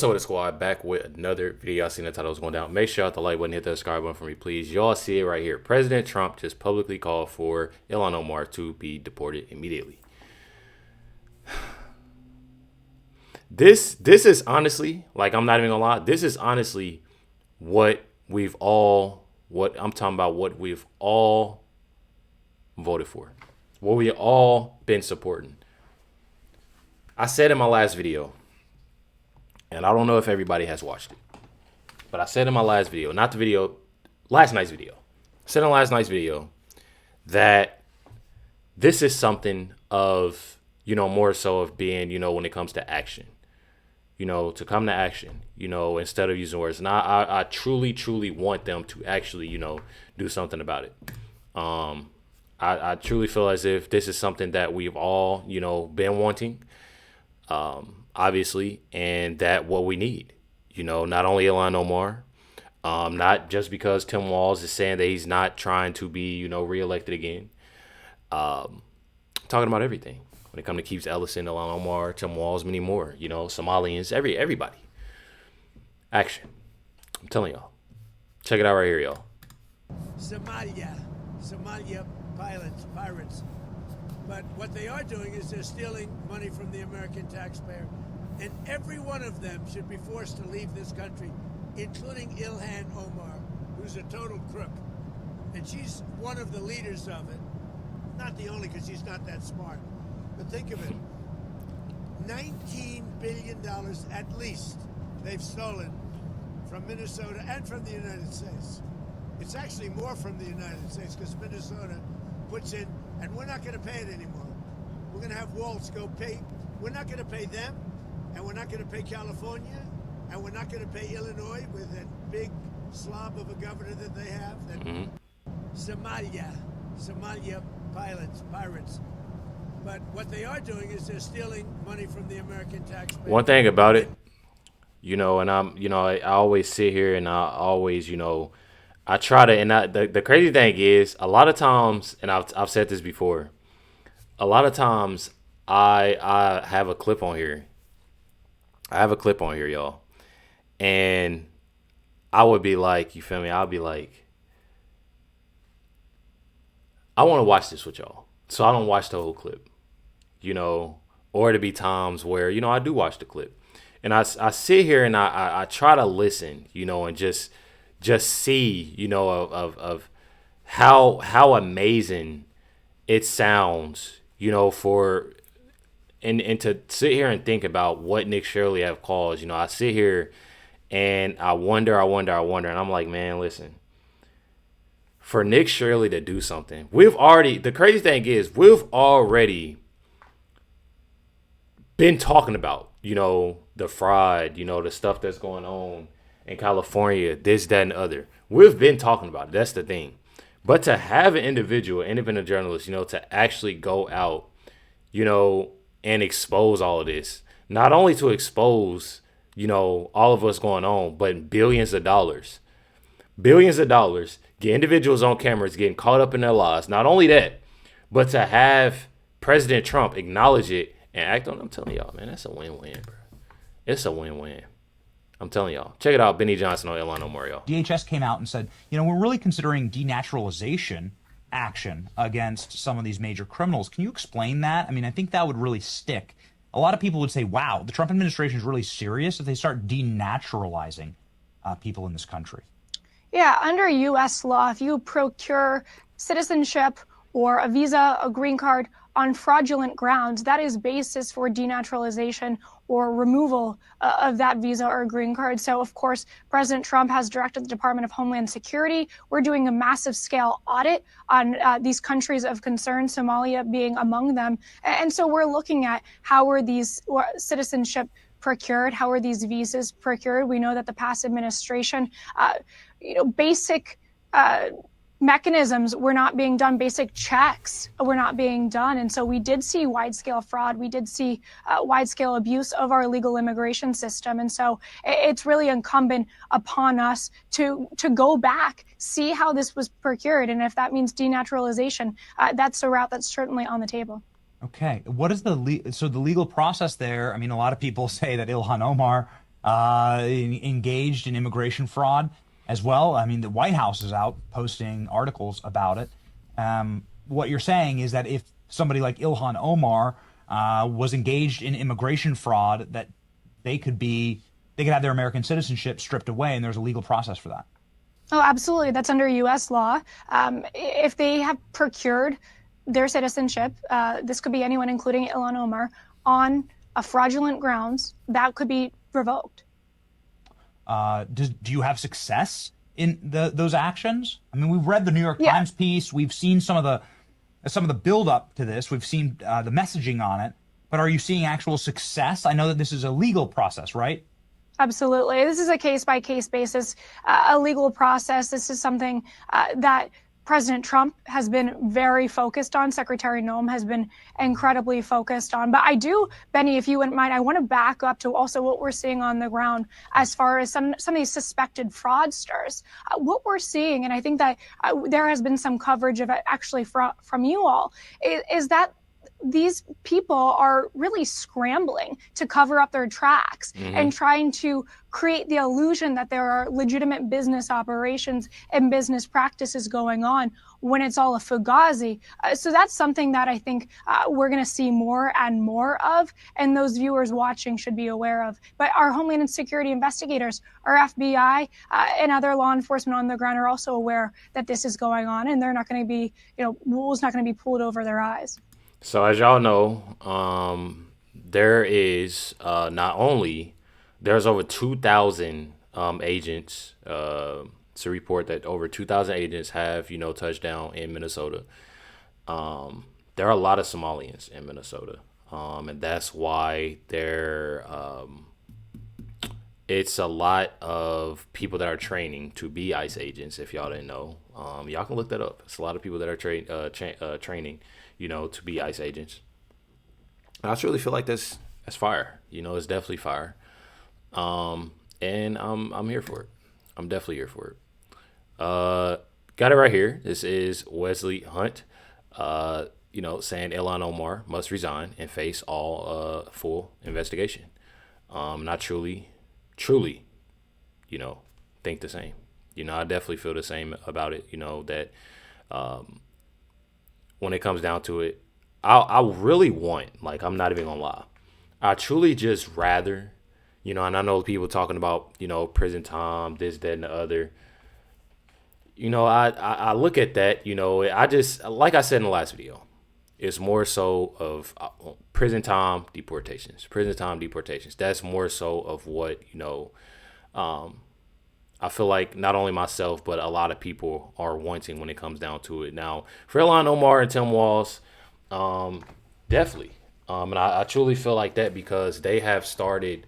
What's up with the squad? Back with another video. I seen the title was going down. Make sure you hit the like button, hit the subscribe button for me, please. Y'all see it right here. President Trump just publicly called for Ilhan Omar to be deported immediately. This is honestly, like, I'm not even gonna lie, this is honestly what we've all voted for. What we all been supporting. I said in my last video, and I don't know if everybody has watched it, but I said in my last video, not the video, last night's video. I said in last night's video that this is something of, more so of being, when it comes to action, to come to action, instead of using words. And I truly, truly want them to actually, do something about it. I truly feel as if this is something that we've all, been wanting. Obviously, and that what we need, not only Ilhan Omar, not just because Tim Walz is saying that he's not trying to be, reelected again. Talking about everything when it comes to Keith Ellison, Ilhan Omar, Tim Walz, many more, Somalians, everybody. Action. I'm telling y'all. Check it out right here, y'all. Somalia pirates. But what they are doing is they're stealing money from the American taxpayer. And every one of them should be forced to leave this country, including Ilhan Omar, who's a total crook. And she's one of the leaders of it. Not the only, because she's not that smart. But think of it. $19 billion at least they've stolen from Minnesota and from the United States. It's actually more from the United States because Minnesota puts in, and we're not going to pay it anymore. We're going to have Walz go pay. We're not going to pay them, and we're not going to pay California, and we're not going to pay Illinois with that big slob of a governor that they have. That Somalia pirates. But what they are doing is they're stealing money from the American taxpayer. One thing about it, and I always sit here and I always, I try to, and the crazy thing is, a lot of times, and I've said this before, a lot of times I have a clip on here. Y'all. And I would be like, you feel me? I'll be like, I want to watch this with y'all. So I don't watch the whole clip, or to be times where, I do watch the clip. And I sit here and I try to listen, and just see, of how amazing it sounds, for and to sit here and think about what Nick Shirley have caused. I sit here and I wonder, and I'm like, man, listen. For Nick Shirley to do something, the crazy thing is, we've already been talking about, the fraud, the stuff that's going on in California, this, that, and the other. We've been talking about it. That's the thing. But to have an individual, independent journalist, to actually go out, and expose all of this, not only to expose, all of what's going on, but billions of dollars, get individuals on cameras getting caught up in their lies. Not only that, but to have President Trump acknowledge it and act on it. I'm telling y'all, man, that's a win-win, bro. It's a win-win. I'm telling y'all. Check it out. Benny Johnson on Ilhan Omar, y'all. DHS came out and said, we're really considering denaturalization action against some of these major criminals. Can you explain that? I mean, I think that would really stick. A lot of people would say, wow, the Trump administration is really serious if they start denaturalizing people in this country. Yeah, under U.S. law, if you procure citizenship or a visa, a green card on fraudulent grounds, that is basis for denaturalization or removal of that visa or green card. So, of course, President Trump has directed the Department of Homeland Security. We're doing a massive scale audit on these countries of concern, Somalia being among them. And so we're looking at how are these citizenship procured? How are these visas procured? We know that the past administration, basic mechanisms were not being done, basic checks were not being done. And so we did see wide-scale fraud. We did see wide-scale abuse of our legal immigration system. And so it's really incumbent upon us to go back, see how this was procured. And if that means denaturalization, that's a route that's certainly on the table. Okay. What is the legal process there? I mean, a lot of people say that Ilhan Omar engaged in immigration fraud as well. I mean, the White House is out posting articles about it. What you're saying is that if somebody like Ilhan Omar was engaged in immigration fraud, that they could have their American citizenship stripped away, and there's a legal process for that. Oh, absolutely. That's under U.S. law. If they have procured their citizenship, this could be anyone, including Ilhan Omar, on a fraudulent grounds, that could be revoked. Do you have success in those actions? I mean, we've read the New York Times piece. We've seen some of the build up to this. We've seen the messaging on it. But are you seeing actual success? I know that this is a legal process, right? Absolutely. This is a case-by-case basis, a legal process. This is something that President Trump has been very focused on. Secretary Noem has been incredibly focused on. But I do, Benny, if you wouldn't mind, I want to back up to also what we're seeing on the ground as far as some of these suspected fraudsters. What we're seeing, and I think that there has been some coverage of it actually from you all, is that these people are really scrambling to cover up their tracks and trying to create the illusion that there are legitimate business operations and business practices going on when it's all a fugazi. So that's something that I think we're going to see more and more of, and those viewers watching should be aware of. But our Homeland Security investigators, our FBI, and other law enforcement on the ground are also aware that this is going on, and they're not going to be, wool's not going to be pulled over their eyes. So as y'all know, there is not only there's over 2,000 agents. It's a report that over 2,000 agents have touched down in Minnesota. There are a lot of Somalians in Minnesota, and that's why it's a lot of people that are training to be ICE agents. If y'all didn't know, y'all can look that up. It's a lot of people that are training. To be ICE agents. I just really feel like that's fire. It's definitely fire. And I'm here for it. I'm definitely here for it. Got it right here. This is Wesley Hunt, saying Ilhan Omar must resign and face all full investigation. I truly, think the same. I definitely feel the same about it. That when it comes down to it, I really want, I'm not even gonna lie, I truly just rather, and I know people talking about, prison time, this, that, and the other. I look at that, I just, like I said in the last video, it's more so of prison time, deportations. That's more so of what, I feel like not only myself, but a lot of people are wanting when it comes down to it. Now, for Ilhan Omar and Tim Walz, definitely. And I truly feel like that because they have started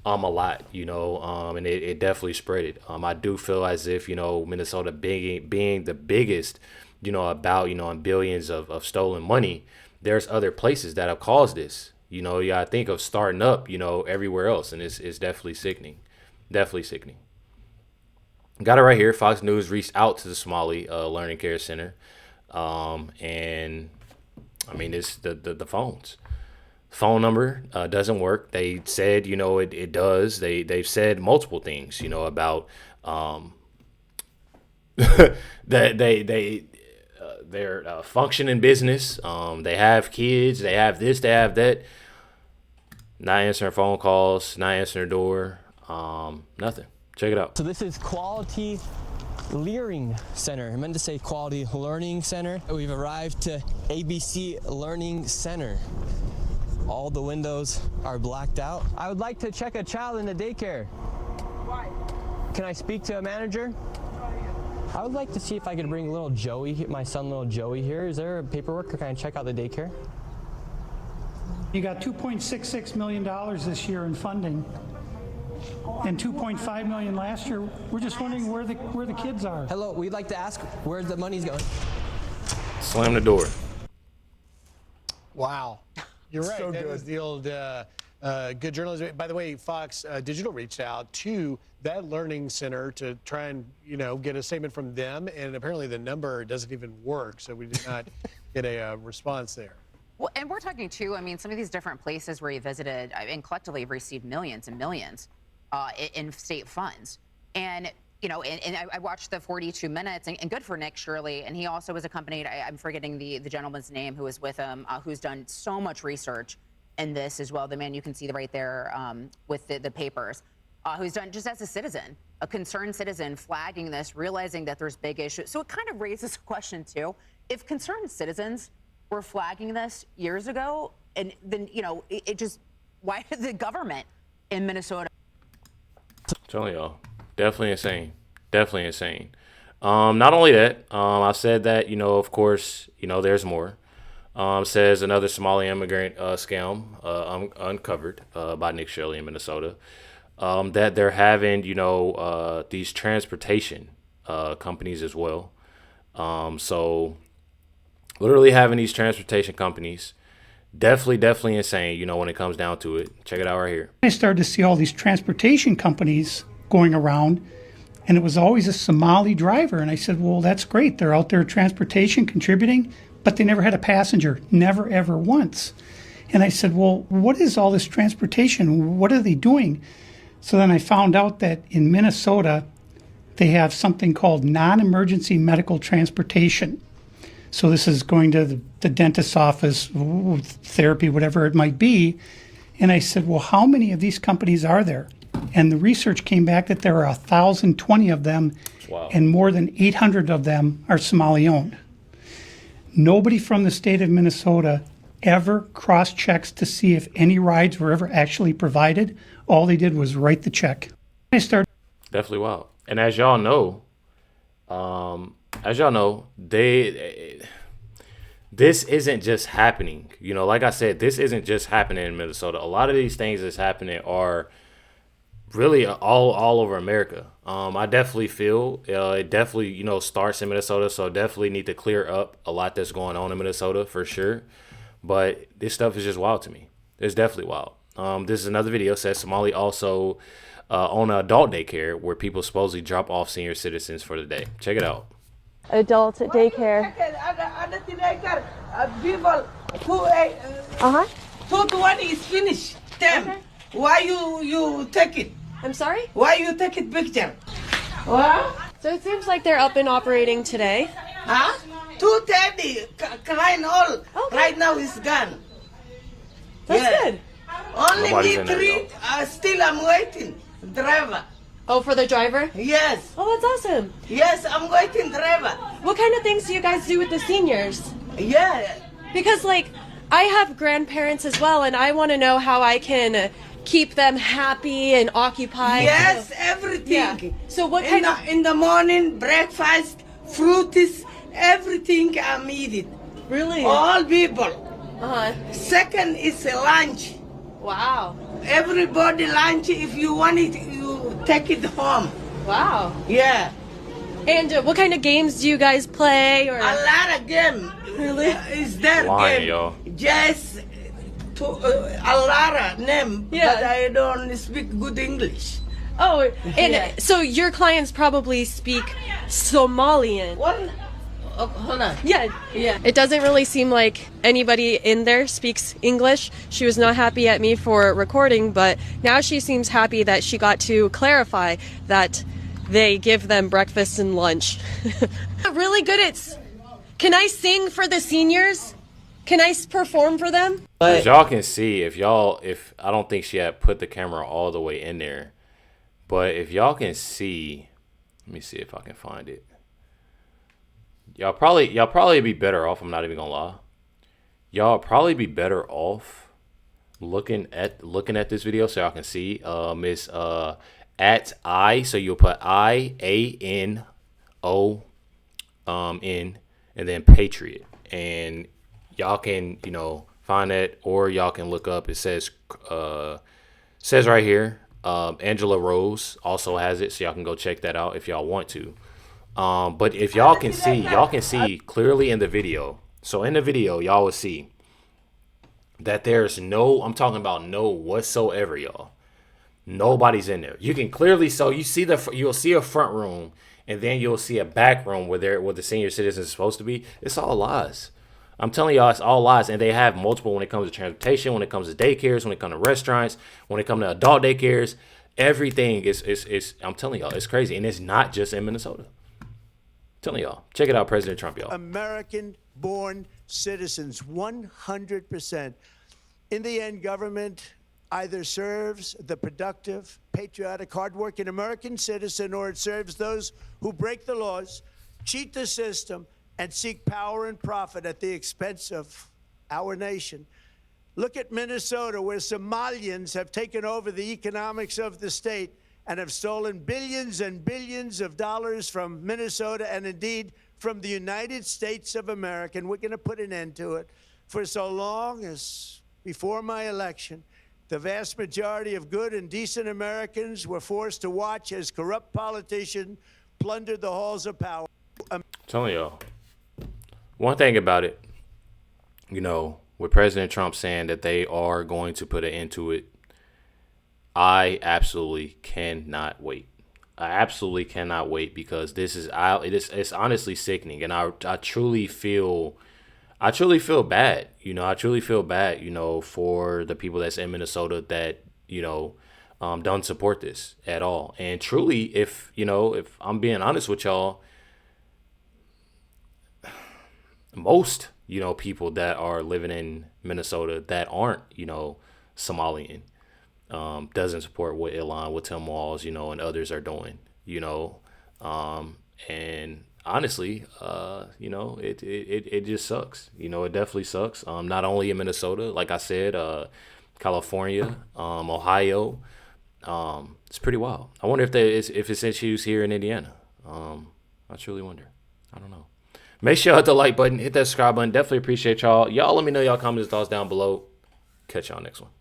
a lot, and it definitely spread it. I do feel as if, Minnesota being the biggest, about, and billions of stolen money, there's other places that have caused this. You gotta think of starting up, everywhere else. And it's definitely sickening. Definitely sickening. Got it right here. Fox News reached out to the Somali Learning Care Center. And I mean, it's the phones. Phone number doesn't work. They said, it does. They've said multiple things, about that they're functioning business. They have kids. They have this. They have that. Not answering phone calls. Not answering the door. Nothing. Check it out. So this is Quality Learning Center. I meant to say Quality Learning Center. We've arrived to ABC Learning Center. All the windows are blacked out. I would like to check a child in the daycare. Why? Can I speak to a manager? I would like to see if I could bring little Joey, my son little Joey here. Is there paperwork or can I check out the daycare? You got $2.66 million this year in funding. And $2.5 million last year. We're just wondering where the kids are. Hello, we'd like to ask where the money's going. Slam the door. Wow. You're right. So that good. was the old good journalism. By the way, Fox Digital reached out to that learning center to try and get a statement from them, and apparently the number doesn't even work, so we did not get a response there. Well, and we're talking too, I mean, some of these different places where you visited and collectively have received millions and millions in state funds. And I watched the 42 minutes, and good for Nick Shirley. And he also was accompanied, I'm forgetting the gentleman's name who was with him, who's done so much research in this as well. The man you can see right there with the papers, who's done just as a citizen, a concerned citizen, flagging this, realizing that there's big issues. So it kind of raises a question too. If concerned citizens were flagging this years ago, and then, it just, why did the government in Minnesota? Telling y'all, definitely insane. Definitely insane. Not only that, I said that, of course, there's more. Says another Somali immigrant scam uncovered by Nick Shirley in Minnesota. That they're having, these transportation companies as well. So literally having these transportation companies, definitely insane, when it comes down to it. Check it out right here. I started to see all these transportation companies going around, and it was always a Somali driver. And I said, well, that's great. They're out there transportation, contributing, but they never had a passenger, never, ever once. And I said, well, what is all this transportation? What are they doing? So then I found out that in Minnesota, they have something called non-emergency medical transportation. So this is going to the dentist's office, therapy, whatever it might be. And I said, well, how many of these companies are there? And the research came back that there are 1,020 of them, wow, and more than 800 of them are Somali-owned. Nobody from the state of Minnesota ever cross-checks to see if any rides were ever actually provided. All they did was write the check. I started. Definitely wild. And as y'all know, this isn't just happening. Like I said, this isn't just happening in Minnesota. A lot of these things that's happening are really all over America. I definitely feel it definitely, starts in Minnesota. So definitely need to clear up a lot that's going on in Minnesota for sure. But this stuff is just wild to me. It's definitely wild. This is another video. Says Somali also own an adult daycare where people supposedly drop off senior citizens for the day. Check it out. Adult daycare. People who 220 is finished. Them. Okay. Why you take it? I'm sorry? Why you take it picture? What? So it seems like they're up and operating today. Huh? 230 crying all. Okay. Right now is gone. That's good. Only Nobody's me in there, three. Still I'm waiting. Driver. Oh, for the driver? Yes. Oh, that's awesome. Yes, I'm waiting. Driver. What kind of things do you guys do with the seniors? Yeah. Because, I have grandparents as well, and I want to know how I can keep them happy and occupied. Yes, everything. Yeah. So what kind of... In the morning, breakfast, fruits, everything I'm eating. Really? All people. Uh-huh. Second is lunch. Wow. Everybody lunch. If you want it, you take it home. Wow. Yeah. And what kind of games do you guys play? Or A lot of game. Really? Is there Lying, game? y'all. Just a lot of name. Yeah. But I don't speak good English. Oh, and Yeah. so your clients probably speak Somalian. One. Oh, hold on. Yeah. Yeah. It doesn't really seem like anybody in there speaks English. She was not happy at me for recording, but now she seems happy that she got to clarify that they give them breakfast and lunch. Really good at... Can I sing for the seniors? Can I perform for them? As y'all can see, if I don't think she had put the camera all the way in there, but if y'all can see, let me see if I can find it. Y'all probably be better off. I'm not even gonna lie. Y'all probably be better off looking at this video so y'all can see. It's at I, so you'll put IANO N and then Patriot, and y'all can find that, or y'all can look up. It says right here. Angela Rose also has it, so y'all can go check that out if y'all want to. But if y'all can see clearly in the video. So in the video, y'all will see that there's no, I'm talking about no whatsoever, y'all. Nobody's in there. You can clearly, so you'll see a front room, and then you'll see a back room where the senior citizens are supposed to be. It's all lies. I'm telling y'all, it's all lies, and they have multiple when it comes to transportation, when it comes to daycares, when it comes to restaurants, when it comes to adult daycares. Everything is I'm telling y'all, it's crazy. And it's not just in Minnesota. I'm telling y'all. Check it out, President Trump, y'all. American-born citizens, 100%. In the end, government either serves the productive, patriotic, hardworking American citizen, or it serves those who break the laws, cheat the system, and seek power and profit at the expense of our nation. Look at Minnesota, where Somalians have taken over the economics of the state and have stolen billions and billions of dollars from Minnesota and indeed from the United States of America. And we're going to put an end to it. For so long as before my election, the vast majority of good and decent Americans were forced to watch as corrupt politicians plundered the halls of power. I'm telling y'all, one thing about it, you know, with President Trump saying that they are going to put an end to it, I absolutely cannot wait. I absolutely cannot wait, because it's honestly sickening, and I truly feel bad. You know, I truly feel bad, you know, for the people that's in Minnesota that, you know, don't support this at all. And truly, if I'm being honest with y'all, most, you know, people that are living in Minnesota that aren't, you know, Somalian, doesn't support what Tim Walz, you know, and others are doing, you know. And honestly, you know, it just sucks. You know, it definitely sucks. Not only in Minnesota, like I said, California, Ohio. It's pretty wild. I wonder if it's issues here in Indiana. I truly wonder. I don't know. Make sure you hit the like button, hit that subscribe button. Definitely appreciate y'all. Y'all let me know y'all comments, thoughts down below. Catch y'all next one.